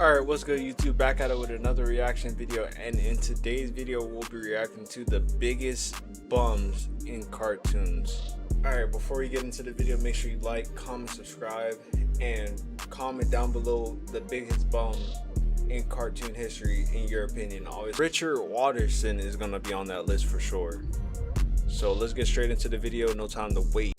Alright, what's good YouTube? Back at it with another reaction video, and in today's video we'll be reacting to the biggest bums in cartoons. Alright, before we get into the video, make sure you like, comment, subscribe, and comment down below the biggest bum in cartoon history in your opinion. Always Richard Watterson is gonna be on that list for sure. So let's get straight into the video, no time to wait.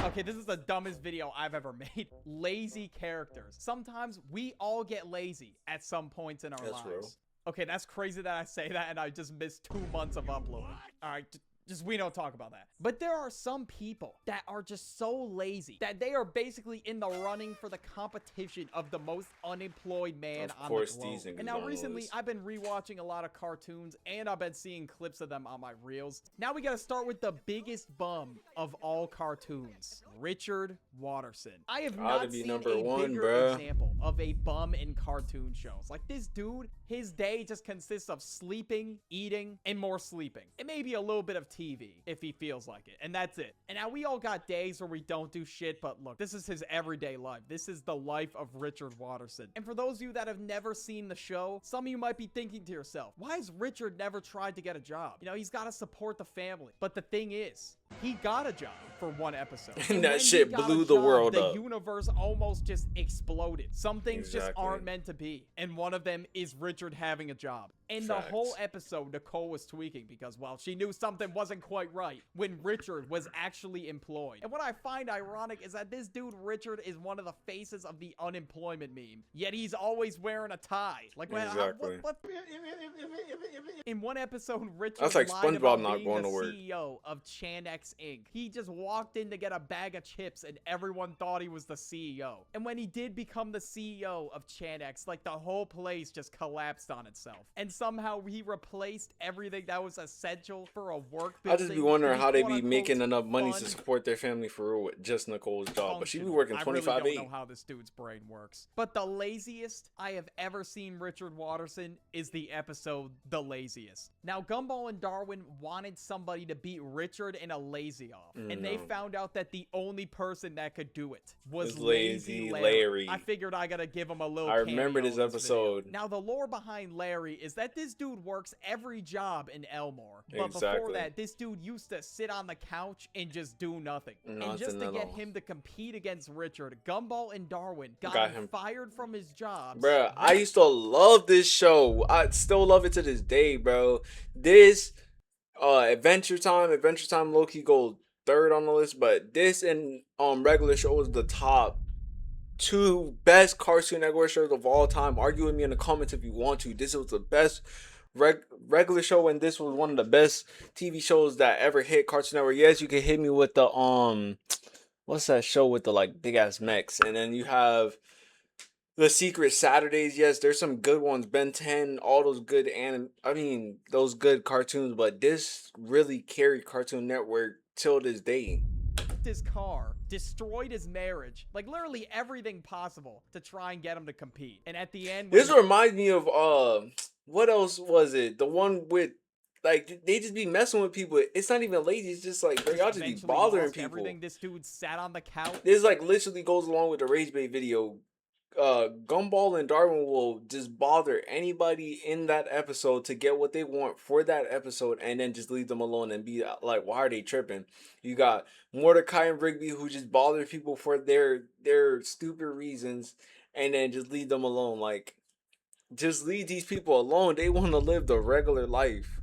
Okay, this is the dumbest video I've ever made. Lazy characters. Sometimes we all get lazy at some points in our lives. Real. Okay, that's crazy that I say that and I just missed 2 months of uploading. All right, just we don't talk about that. But there are some people that are just so lazy that they are basically in the running for the competition of the most unemployed man on the globe. And now recently I've been rewatching a lot of cartoons and I've been seeing clips of them on my reels. Now we gotta start with the biggest bum of all cartoons, Richard Watterson. I have not seen a bigger example of a bum in cartoon shows. Like, this dude, his day just consists of sleeping, eating, and more sleeping. And maybe a little bit of TV if he feels like it, and that's it. And now we all got days where we don't do shit, but look, this is his everyday life. This is the life of Richard Watterson. And for those of you that have never seen the show, some of you might be thinking to yourself, why has Richard never tried to get a job? You know, he's got to support the family. But the thing is, he got a job for one episode. And that shit blew the world up. The universe almost just exploded. Some things just aren't meant to be. And one of them is Richard having a job. And the whole episode, Nicole was tweaking because, well, she knew something wasn't quite right when Richard was actually employed. And what I find ironic is that this dude, Richard, is one of the faces of the unemployment meme. Yet he's always wearing a tie. Like, what? In one episode, Richard that's like lied SpongeBob about not being going the to work. CEO of X Inc. He just walked in to get a bag of chips and everyone thought he was the CEO. And when he did become the CEO of X, like, the whole place just collapsed on itself. And somehow he replaced everything that was essential for a work building. I just be wondering how they be making enough money to support their family for real with just Nicole's job. But she be working 25/8. I really don't know how this dude's brain works. But the laziest I have ever seen Richard Watterson is the episode The Laziest. Now, Gumball and Darwin wanted somebody to beat Richard in a lazy off. And they found out that the only person that could do it was Lazy Larry. I figured I gotta give him a little cameo. I remember this episode. Now, the lore behind Larry is that this dude works every job in Elmore. But before that, this dude used to sit on the couch and just do nothing. And just to get him to compete against Richard, Gumball and Darwin got him fired from his job. Bruh, I used to love this show. I still love it to this day, bro. This Adventure Time low-key go third on the list, but this and regular show was the top 2 best Cartoon Network shows of all time. Argue with me in the comments if you want to. This was the best regular show, and this was one of the best TV shows that ever hit Cartoon Network. Yes, you can hit me with the what's that show with the like big ass mechs, and then you have The Secret Saturdays. Yes, there's some good ones. Ben 10, all those good those good cartoons, but this really carried Cartoon Network till this day. His car, destroyed his marriage, like literally everything possible to try and get him to compete. And at the end, this reminds me of what else was it? The one with, like, they just be messing with people. It's not even lazy. It's just like, y'all just be bothering people. Everything. This dude sat on the couch. This like literally goes along with the Rage Bait video. Gumball and Darwin will just bother anybody in that episode to get what they want for that episode, and then just leave them alone and be like, why are they tripping? You got Mordecai and Rigby who just bother people for their stupid reasons, and then just leave them alone. Like, just leave these people alone. They want to live the regular life.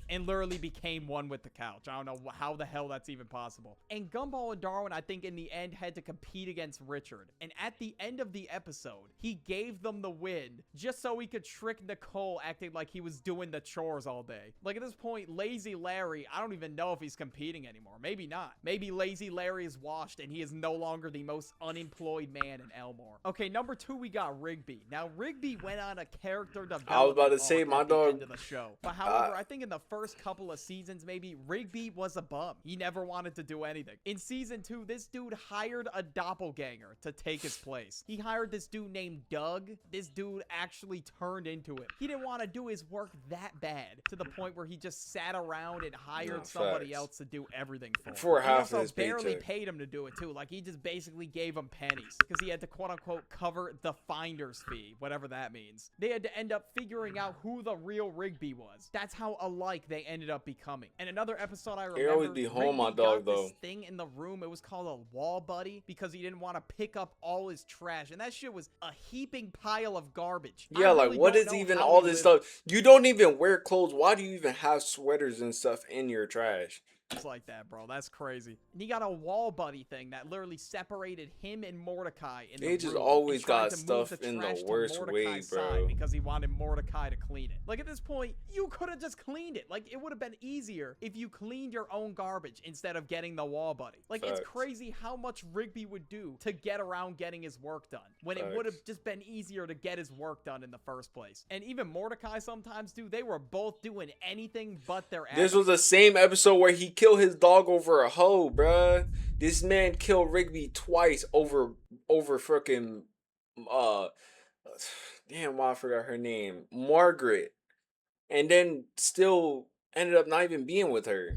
And literally became one with the couch. I don't know how the hell that's even possible. And Gumball and Darwin, I think in the end, had to compete against Richard. And at the end of the episode, he gave them the win just so he could trick Nicole, acting like he was doing the chores all day. Like, at this point, Lazy Larry, I don't even know if he's competing anymore. Maybe not. Maybe Lazy Larry is washed and he is no longer the most unemployed man in Elmore. Okay, number 2, we got Rigby. Now, Rigby went on a character development I was about to say, my dog. End of the show. But however, I think in the first couple of seasons, maybe, Rigby was a bum. He never wanted to do anything. In season 2, this dude hired a doppelganger to take his place. He hired this dude named Doug. This dude actually turned into it. He didn't want to do his work that bad to the point where he just sat around and hired somebody else to do everything for him. For half also of his barely paycheck. paid him to do it too. Like, he just basically gave him pennies because he had to quote-unquote cover the finder's fee, whatever that means. They had to end up figuring out who the real Rigby was. That's how alike they ended up becoming. And another episode I remember, always be home, my Rigby dog, got though. this thing in the room. It was called a wall buddy because he didn't want to pick up all his trash, and that shit was a heaping pile of garbage. Yeah, like, what is even all this stuff? You don't even wear clothes. Why do you even have sweaters and stuff in your trash? It's like that, bro. That's crazy. And he got a wall buddy thing that literally separated him and Mordecai in the They just room always and tried got to move stuff the in trash the to worst way, Mordecai's bro. side because he wanted Mordecai to clean it. Like, at this point, you could have just cleaned it. Like, it would have been easier if you cleaned your own garbage instead of getting the wall buddy. Like, Facts. it's crazy how much Rigby would do to get around getting his work done when it Facts. would have just been easier to get his work done in the first place. And even Mordecai sometimes, dude, they were both doing anything but their ass. This was the same episode where he killed his dog over a hoe, bruh. This man killed Rigby twice over freaking damn, why I forgot her name, Margaret, and then still ended up not even being with her.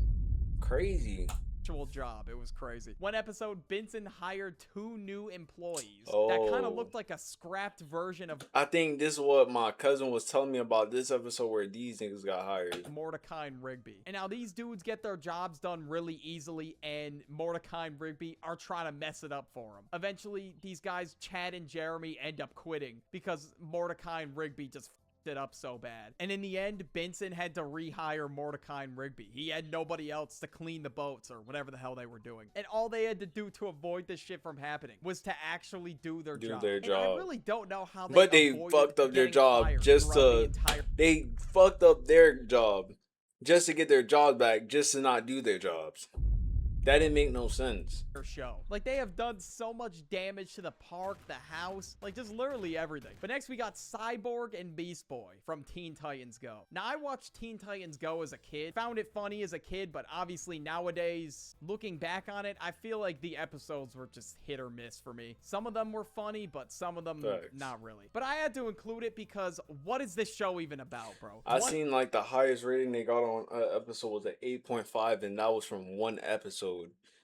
Crazy. Job. It was crazy. One episode, Benson hired 2 new employees that kind of looked like a scrapped version of I think this is what my cousin was telling me about this episode where these niggas got hired. Mordecai and Rigby. And now these dudes get their jobs done really easily, and Mordecai and Rigby are trying to mess it up for them. Eventually, these guys, Chad and Jeremy, end up quitting because Mordecai and Rigby just it up so bad. And in the end, Benson had to rehire Mordecai and Rigby. He had nobody else to clean the boats or whatever the hell they were doing. And all they had to do to avoid this shit from happening was to actually do their job. And I really don't know how they fucked up their job just to they fucked up their job just to get their jobs back, just to not do their jobs. That didn't make no sense. Show. Like, they have done so much damage to the park, the house, like, just literally everything. But next we got Cyborg and Beast Boy from Teen Titans Go. Now, I watched Teen Titans Go as a kid, found it funny as a kid, but obviously nowadays, looking back on it, I feel like the episodes were just hit or miss for me. Some of them were funny, but some of them not really. But I had to include it because what is this show even about, bro? I seen like the highest rating they got on an episode was at 8.5, and that was from one episode.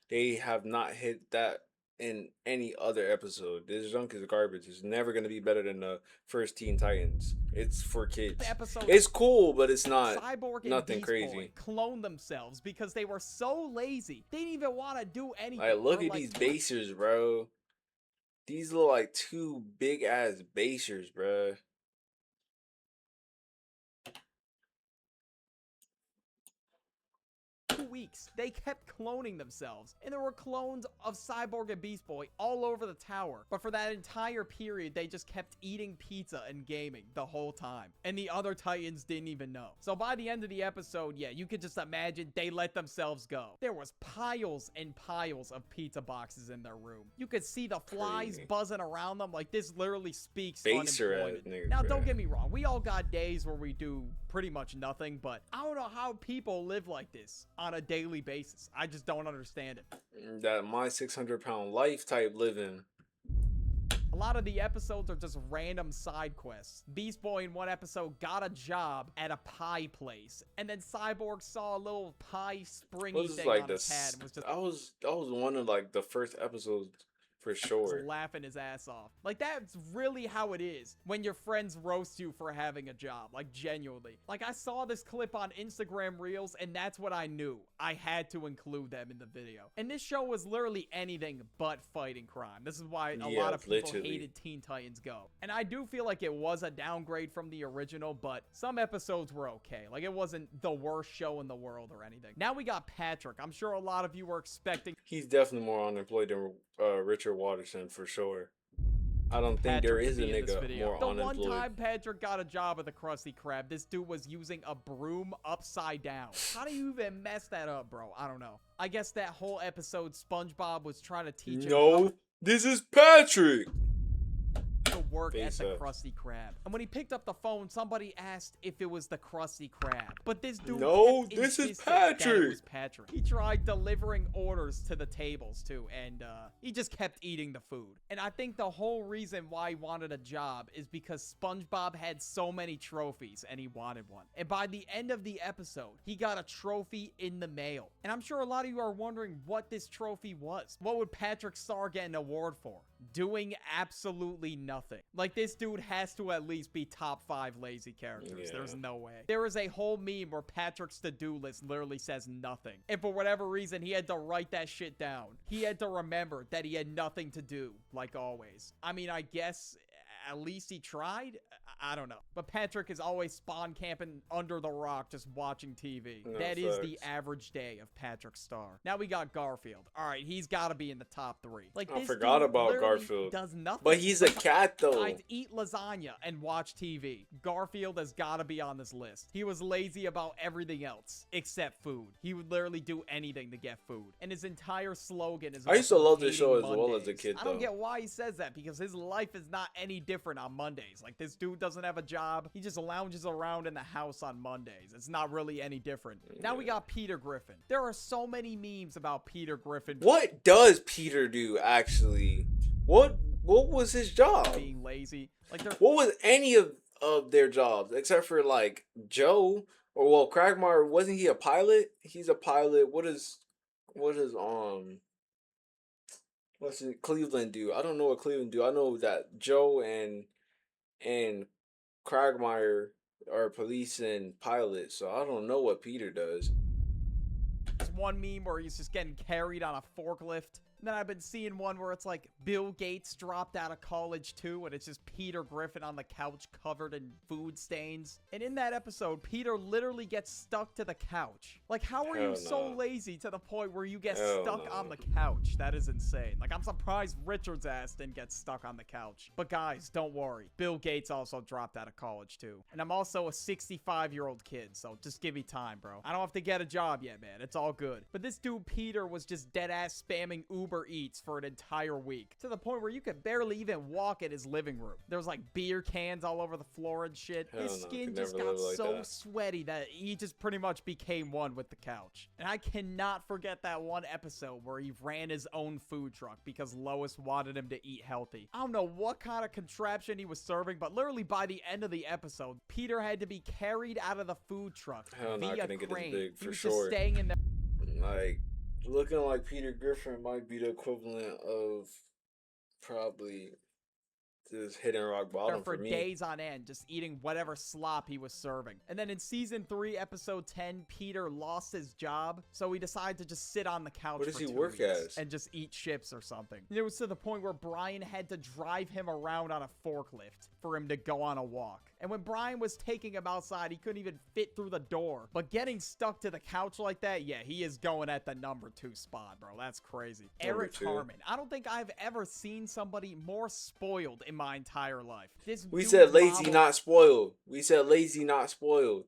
They have not hit that in any other episode. This junk is garbage. It's never going to be better than the first Teen Titans. It's for kids. It's cool, but it's not Cyborg and nothing Beast crazy. Boy cloned themselves because they were so lazy. They didn't even want to do anything. Like, look at these basers, bro. These look like 2 big ass basers, bro. Weeks they kept cloning themselves, and there were clones of Cyborg and Beast Boy all over the tower. But for that entire period, they just kept eating pizza and gaming the whole time, and the other Titans didn't even know. So by the end of the episode, yeah, you could just imagine they let themselves go. There was piles and piles of pizza boxes in their room. You could see the flies buzzing around them. Like, this literally speaks unemployment. Now, don't get me wrong, we all got days where we do pretty much nothing, but I don't know how people live like this on a daily basis. I just don't understand it. That my 600-pound life type living. A lot of the episodes are just random side quests. Beast Boy in one episode got a job at a pie place, and then Cyborg saw a little pie springy thing on his head and was just... I was one of like the first episodes. For sure. Laughing his ass off. Like, that's really how it is when your friends roast you for having a job. Like, genuinely. Like, I saw this clip on Instagram Reels, and that's what I knew. I had to include them in the video. And this show was literally anything but fighting crime. This is why a lot of people hated Teen Titans Go. And I do feel like it was a downgrade from the original, but some episodes were okay. Like, it wasn't the worst show in the world or anything. Now we got Patrick. I'm sure a lot of you were expecting... He's definitely more unemployed than Richard Watterson, for sure. I don't think there is a nigga more unemployed. The one time Patrick got a job at the Krusty Krab, this dude was using a broom upside down. How do you even mess that up, bro? I don't know. I guess that whole episode, SpongeBob was trying to teach him. No, this is Patrick. The work at Face the up. Krusty Krab. And when he picked up the phone, somebody asked if it was the Krusty Krab. But this dude No, kept this is insisting that it Patrick. was Patrick. He tried delivering orders to the tables too, and he just kept eating the food. And I think the whole reason why he wanted a job is because SpongeBob had so many trophies and he wanted one. And by the end of the episode, he got a trophy in the mail. And I'm sure a lot of you are wondering what this trophy was. What would Patrick Star get an award for? Doing absolutely nothing. Like, this dude has to at least be top 5 lazy characters. Yeah. There's no way. There is a whole meme where Patrick's to-do list literally says nothing. And for whatever reason, he had to write that shit down. He had to remember that he had nothing to do, like always. I mean, I guess at least he tried? I don't know. But Patrick is always spawn camping under the rock just watching TV. No, that is facts. the average day of Patrick Star. Now we got Garfield. All right, he's got to be in the top 3. Like, I this forgot dude about literally Garfield. does nothing. But he's a cat though. I'd eat lasagna and watch TV. Garfield has got to be on this list. He was lazy about everything else except food. He would literally do anything to get food. And his entire slogan is I used to love this hating show as well as a Mondays. kid, I don't though. get why he says that, because his life is not any different on Mondays. Like, this dude doesn't have a job. He just lounges around in the house on Mondays. It's not really any different. Now we got Peter Griffin. There are so many memes about Peter Griffin. What does Peter do actually? What was his job? Being lazy. Like, they're What was any of their jobs except for like Joe or well, Cragmire? Wasn't he a pilot? He's a pilot. What is what's it Cleveland do? I don't know what Cleveland do. I know that Joe and Cragmire are police and pilots, so I don't know what Peter does. There's one meme where he's just getting carried on a forklift. And then I've been seeing one where it's like Bill Gates dropped out of college too, and it's just Peter Griffin on the couch covered in food stains. And in that episode, Peter literally gets stuck to the couch. Like, how are you Hell so no. lazy to the point where you get Hell stuck no. on the couch? That is insane. Like, I'm surprised Richard's ass didn't get stuck on the couch. But guys, don't worry. Bill Gates also dropped out of college too. And I'm also a 65-year-old kid, so just give me time, bro. I don't have to get a job yet, man. It's all good. But this dude Peter was just dead-ass spamming Uber Eats for an entire week, to the point where you could barely even walk in his living room. There was like beer cans all over the floor and shit. Hell His no, skin could just never got live like so that. sweaty that he just pretty much became one with the couch. And I cannot forget that one episode where he ran his own food truck because Lois wanted him to eat healthy. I don't know what kind of contraption he was serving, but literally by the end of the episode, Peter had to be carried out of the food truck Hell no, I via couldn't get this crane. big, He for was sure. just staying in there Like looking like Peter Griffin might be the equivalent of probably just hitting rock bottom for for me. days on end, just eating whatever slop he was serving. And then in season 3, episode 10, Peter lost his job, so he decided to just sit on the couch What does for he 2 work weeks as? and just eat chips or something. And it was to the point where Brian had to drive him around on a forklift for him to go on a walk. And when Brian was taking him outside, he couldn't even fit through the door. But getting stuck to the couch like that, yeah, he is going at the number 2 spot, bro. That's crazy. Number Eric 2. Harmon. I don't think I've ever seen somebody more spoiled in my entire life. This We dude's said mom lazy, will not spoiled. We said lazy, not spoiled.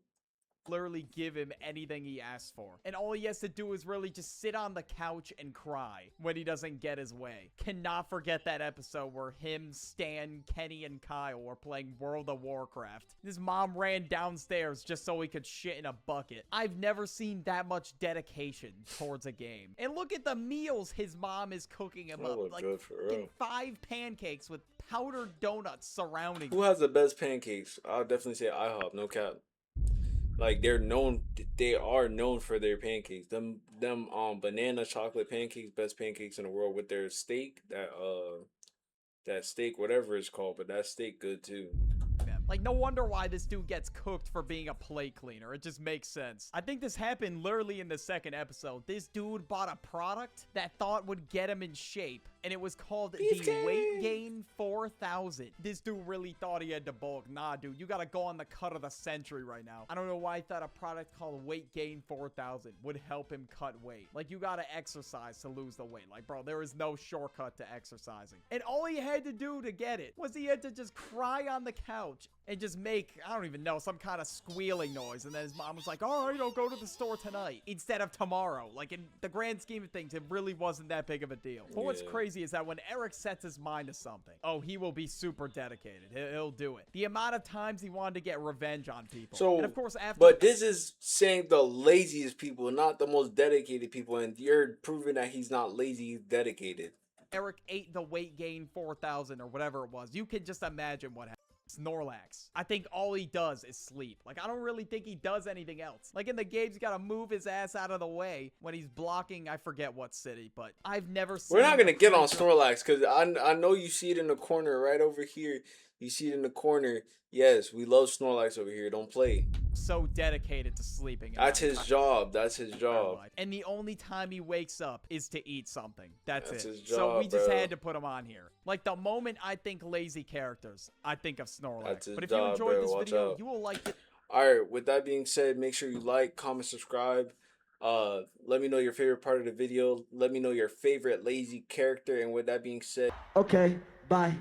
literally give him anything he asks for. And all he has to do is really just sit on the couch and cry when he doesn't get his way. Cannot forget that episode where him, Stan, Kenny, and Kyle were playing World of Warcraft. His mom ran downstairs just so he could shit in a bucket. I've never seen that much dedication towards a game. And look at the meals his mom is cooking him That up. look Like, good for fucking real. 5 pancakes with powdered donuts surrounding Who has the best pancakes? I'll definitely say IHOP, no cap. Like they are known for their pancakes. Them banana chocolate pancakes, best pancakes in the world with their steak, that steak, whatever it's called, but that steak good too. them. Like, no wonder why this dude gets cooked for being a plate cleaner. It just makes sense. I think this happened literally in the second episode. This dude bought a product that thought would get him in shape, and it was called the Weight Gain 4000. This dude really thought he had to bulk. Nah, dude, you gotta go on the cut of the century right now. I don't know why he thought a product called Weight Gain 4000 would help him cut weight. Like, you gotta exercise to lose the weight. Like, bro, there is no shortcut to exercising. And all he had to do to get it was he had to just cry on the couch and just make, I don't even know, some kind of squealing noise. And then his mom was like, all right, I'll go to the store tonight instead of tomorrow. Like, in the grand scheme of things, it really wasn't that big of a deal. But what's crazy is that when Eric sets his mind to something, oh, he will be super dedicated. He'll do it. The amount of times he wanted to get revenge on people. So, and of course, after. but this is saying the laziest people, not the most dedicated people. And you're proving that he's not lazy, he's dedicated. Eric ate the weight gain 4,000 or whatever it was. You can just imagine what happened. Snorlax. I think all he does is sleep. Like, I don't really think he does anything else. Like, in the games, you gotta move his ass out of the way when he's blocking, I forget what city, but I've never seen. We're not gonna get on Snorlax, because I know you see it in the corner right over here. You see it in the corner. Yes, we love Snorlax over here. Don't play. So dedicated to sleeping. That's his job. That's his job. And the only time he wakes up is to eat something. That's it. His job, so we just bro. had to put him on here. Like, the moment I think lazy characters, I think of Snorlax. That's his But if job, you enjoyed bro. this Watch video, out. you will like it. Alright, with that being said, make sure you like, comment, subscribe. Let me know your favorite part of the video. Let me know your favorite lazy character. And with that being said, Okay, bye.